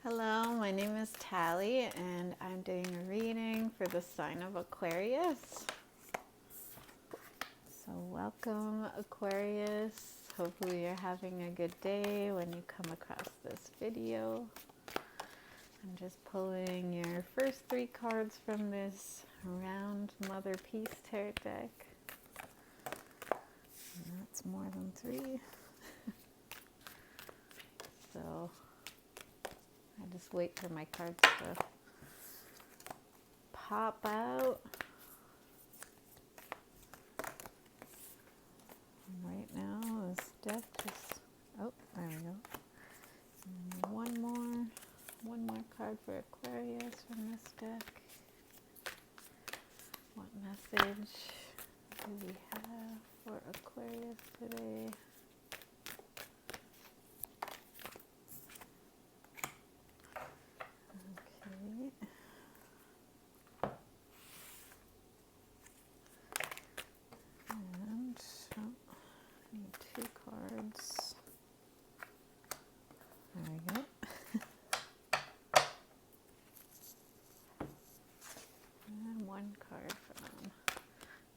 Hello, my name is Tally and I'm doing a reading for the sign of Aquarius. So welcome, Aquarius. Hopefully you're having a good day when you come across this video. I'm just pulling your first three cards from this round Mother Peace Tarot deck. And that's more than three. So I just wait for my cards to pop out. And right now, this deck is, oh, there we go. And one more card for Aquarius from this deck. What message do we have for Aquarius today? Okay. And I need two cards. There we go. And one card from,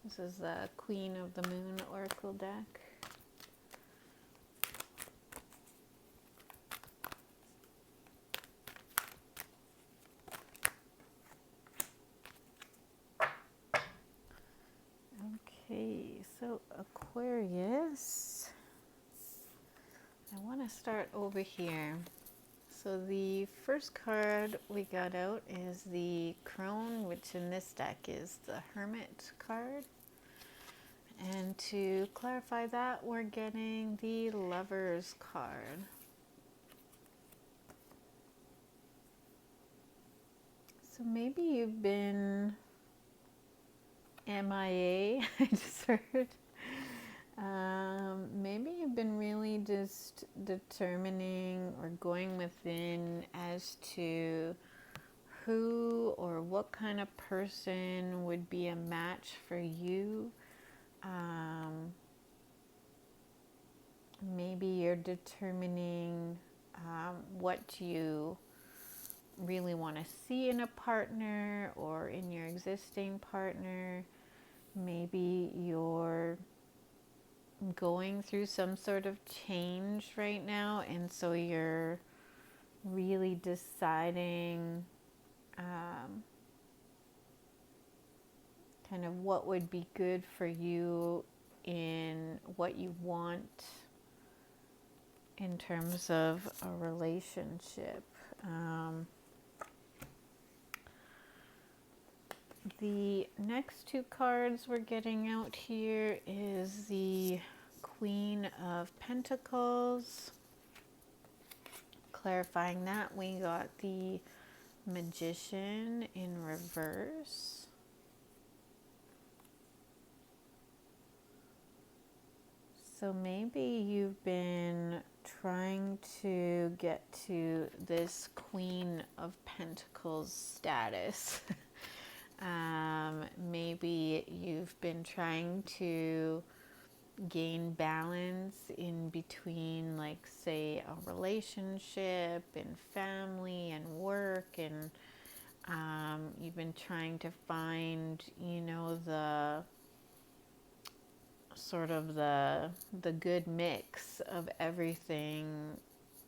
this is the Queen of the Moon Oracle deck. Okay, so Aquarius, I want to start over here. So the first card we got out is the Crone, which in this deck is the Hermit card. And to clarify that, we're getting the Lovers card. So maybe you've been MIA, I just heard. Maybe you've been really just determining or going within as to who or what kind of person would be a match for you. Maybe you're determining what you really want to see in a partner or in your existing partner. Maybe you're going through some sort of change right now, and so you're really deciding kind of what would be good for you in what you want in terms of a relationship. The next two cards we're getting out here is the Queen of Pentacles. Clarifying that, we got the Magician in reverse. So maybe you've been trying to get to this Queen of Pentacles status. Maybe you've been trying to gain balance in between, like, say, a relationship and family and work, and you've been trying to find, you know, the sort of the good mix of everything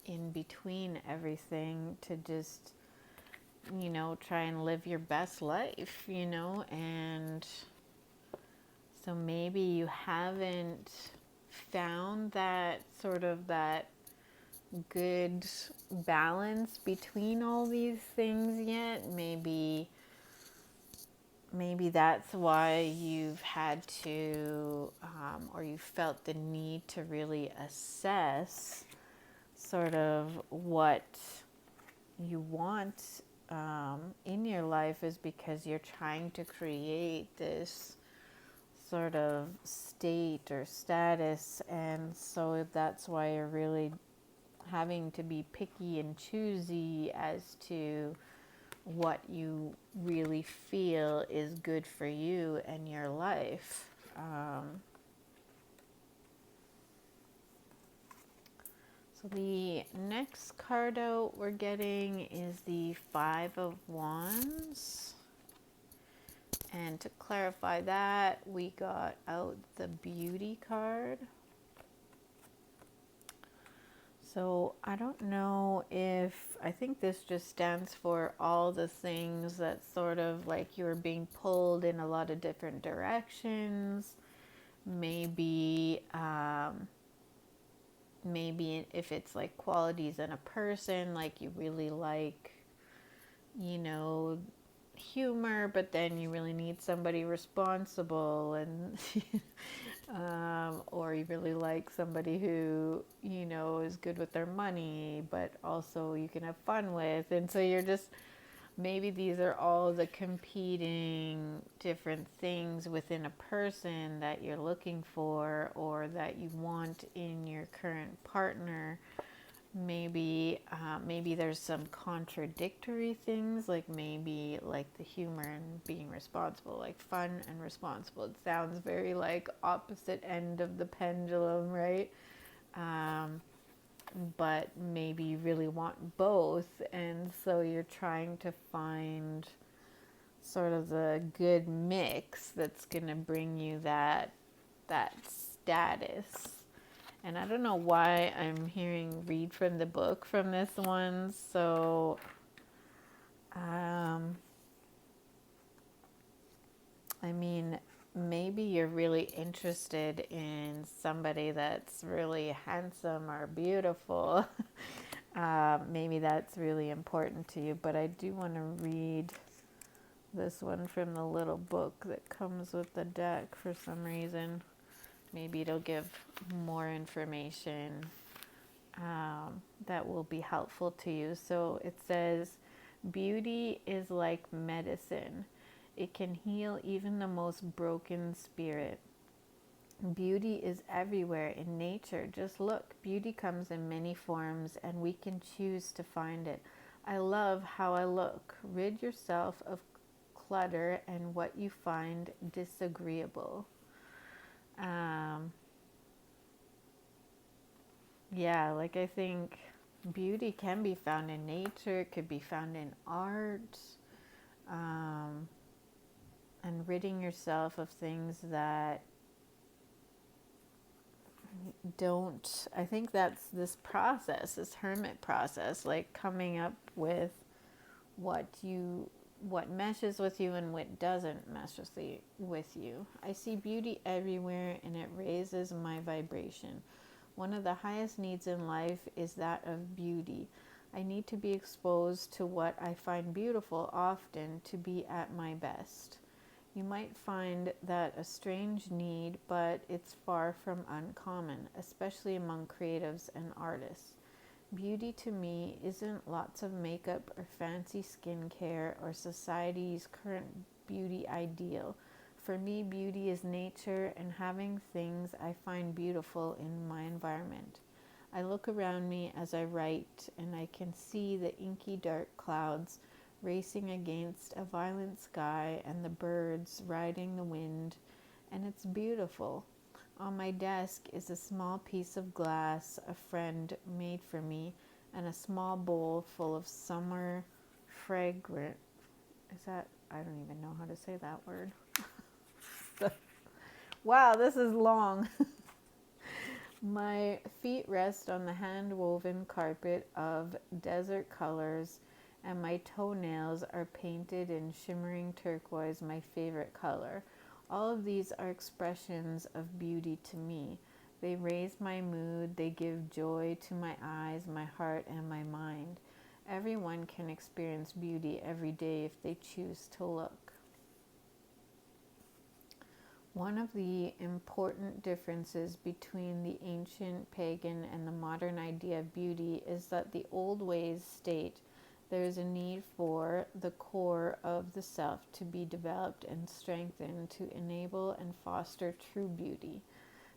in between everything to just, you know, try and live your best life, you know. And so maybe you haven't found that sort of that good balance between all these things yet. Maybe that's why you've had to, or you felt the need to really assess sort of what you want in your life, is because you're trying to create this sort of state or status, and so that's why you're really having to be picky and choosy as to what you really feel is good for you and your life. So So the next card out we're getting is the Five of Wands. And to clarify that, we got out the Beauty card. So I don't know if, I think this just stands for all the things that sort of like you're being pulled in a lot of different directions. Maybe, maybe if it's like qualities in a person, like you really like, you know, humor, but then you really need somebody responsible, and or you really like somebody who, you know, is good with their money, but also you can have fun with. And so you're just, maybe these are all the competing different things within a person that you're looking for or that you want in your current partner. Maybe maybe there's some contradictory things, like maybe like the humor and being responsible, like fun and responsible. It sounds very like opposite end of the pendulum, right? But maybe you really want both, and so you're trying to find sort of the good mix that's going to bring you that status. And I don't know why I'm hearing read from the book from this one. So, I mean, maybe you're really interested in somebody that's really handsome or beautiful. Maybe that's really important to you. But I do want to read this one from the little book that comes with the deck for some reason. Maybe it'll give more information that will be helpful to you. So it says, beauty is like medicine. It can heal even the most broken spirit. Beauty is everywhere in nature. Just look. Beauty comes in many forms, and we can choose to find it. I love how I look. Rid yourself of clutter and what you find disagreeable. Yeah, like I think beauty can be found in nature, it could be found in art, and ridding yourself of things that don't, I think that's this process, this hermit process, like coming up with what meshes with you and what doesn't mesh with you. I see beauty everywhere, and it raises my vibration. One of the highest needs in life is that of beauty. I need to be exposed to what I find beautiful often to be at my best. You might find that a strange need, but it's far from uncommon, especially among creatives and artists. Beauty to me isn't lots of makeup or fancy skincare or society's current beauty ideal. For me, beauty is nature and having things I find beautiful in my environment. I look around me as I write, and I can see the inky dark clouds racing against a violent sky and the birds riding the wind, and it's beautiful. On my desk is a small piece of glass a friend made for me, and a small bowl full of summer fragrant. Is that, I don't even know how to say that word. Wow, this is long. My feet rest on the hand-woven carpet of desert colors, and my toenails are painted in shimmering turquoise, my favorite color. All of these are expressions of beauty to me. They raise my mood, they give joy to my eyes, my heart, and my mind. Everyone can experience beauty every day if they choose to look. One of the important differences between the ancient pagan and the modern idea of beauty is that the old ways state there is a need for the core of the self to be developed and strengthened to enable and foster true beauty.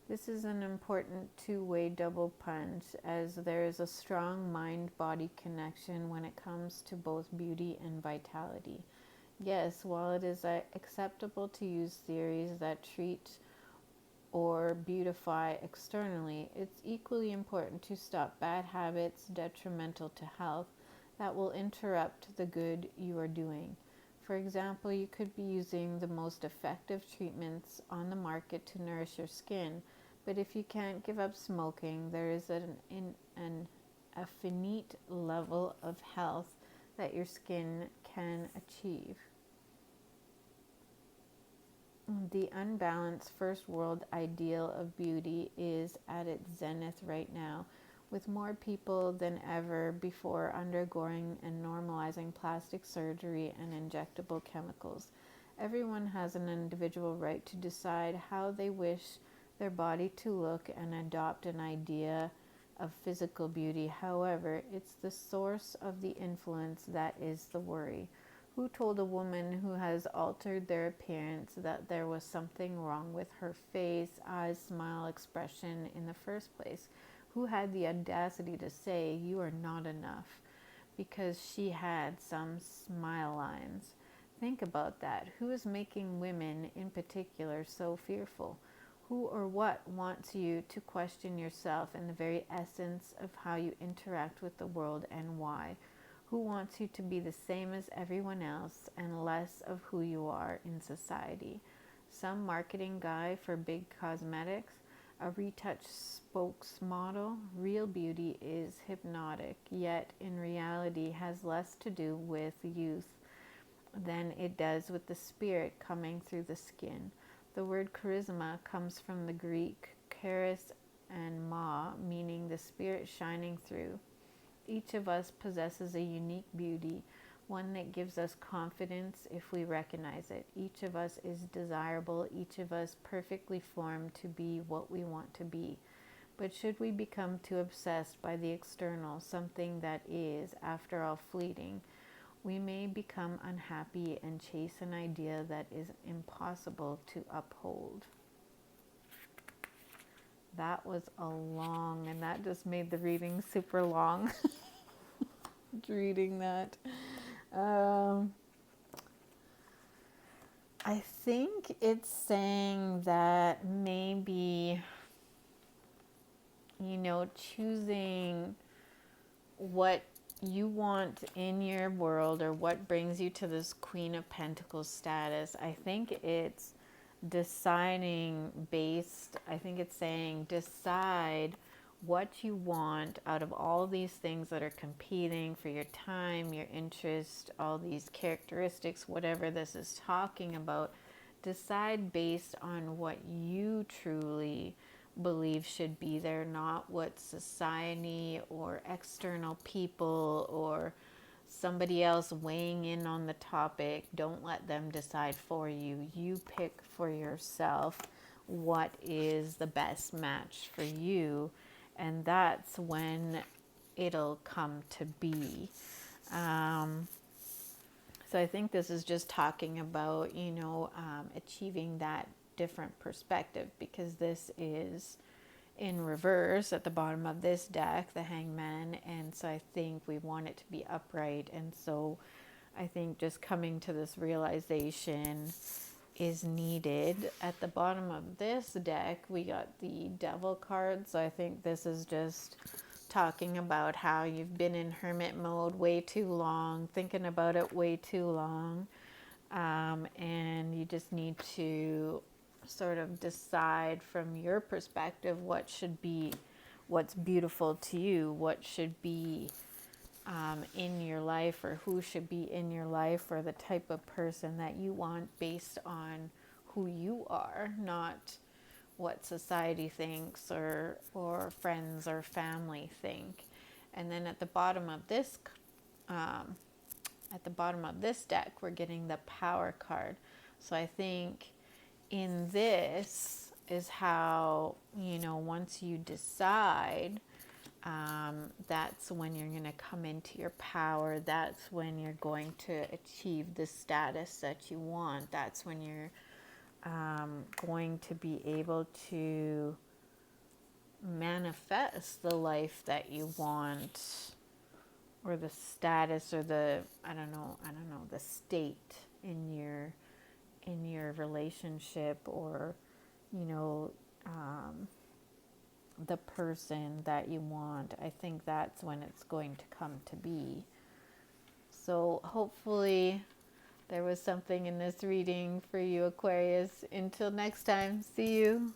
This is an important two-way double punch, as there is a strong mind-body connection when it comes to both beauty and vitality. Yes, while it is acceptable to use theories that treat or beautify externally, it's equally important to stop bad habits detrimental to health that will interrupt the good you are doing. For example, you could be using the most effective treatments on the market to nourish your skin, but if you can't give up smoking, there is a finite level of health that your skin can achieve. The unbalanced first world ideal of beauty is at its zenith right now, with more people than ever before undergoing and normalizing plastic surgery and injectable chemicals. Everyone has an individual right to decide how they wish their body to look and adopt an idea of physical beauty. However, it's the source of the influence that is the worry. Who told a woman who has altered their appearance that there was something wrong with her face, eyes, smile, expression in the first place? Who had the audacity to say you are not enough because she had some smile lines? Think about that. Who is making women in particular so fearful? Who or what wants you to question yourself in the very essence of how you interact with the world and why? Who wants you to be the same as everyone else and less of who you are in society? Some marketing guy for big cosmetics? A retouched spokesmodel? Real beauty is hypnotic, yet in reality has less to do with youth than it does with the spirit coming through the skin. The word charisma comes from the Greek charis and ma, meaning the spirit shining through. Each of us possesses a unique beauty, one that gives us confidence if we recognize it. Each of us is desirable, each of us perfectly formed to be what we want to be. But should we become too obsessed by the external, something that is, after all, fleeting, we may become unhappy and chase an idea that is impossible to uphold. That was a long, and that just made the reading super long. Reading that. I think it's saying that maybe, choosing what you want in your world or what brings you to this Queen of Pentacles status. I think it's deciding I think it's saying decide what you want out of all these things that are competing for your time, your interest, all these characteristics, whatever this is talking about. Decide based on what you truly believe should be there, not what society or external people or somebody else weighing in on the topic. Don't let them decide for you. You pick for yourself what is the best match for you, and that's when it'll come to be. So I think this is just talking about, achieving that different perspective, because this is in reverse at the bottom of this deck, the Hangman, and so I think we want it to be upright, and so I think just coming to this realization is needed. At the bottom of this deck, we got the Devil card, so I think this is just talking about how you've been in hermit mode way too long, thinking about it way too long, and you just need to sort of decide from your perspective what's beautiful to you, what should be in your life, or who should be in your life, or the type of person that you want based on who you are, not what society thinks or friends or family think. And then at the bottom of this deck, we're getting the Power card. So I think in this is how, once you decide, that's when you're going to come into your power. That's when you're going to achieve the status that you want. That's when you're going to be able to manifest the life that you want, or the status, or the the state in your relationship, or the person that you want. I think that's when it's going to come to be. So hopefully there was something in this reading for you, Aquarius. Until next time, see you.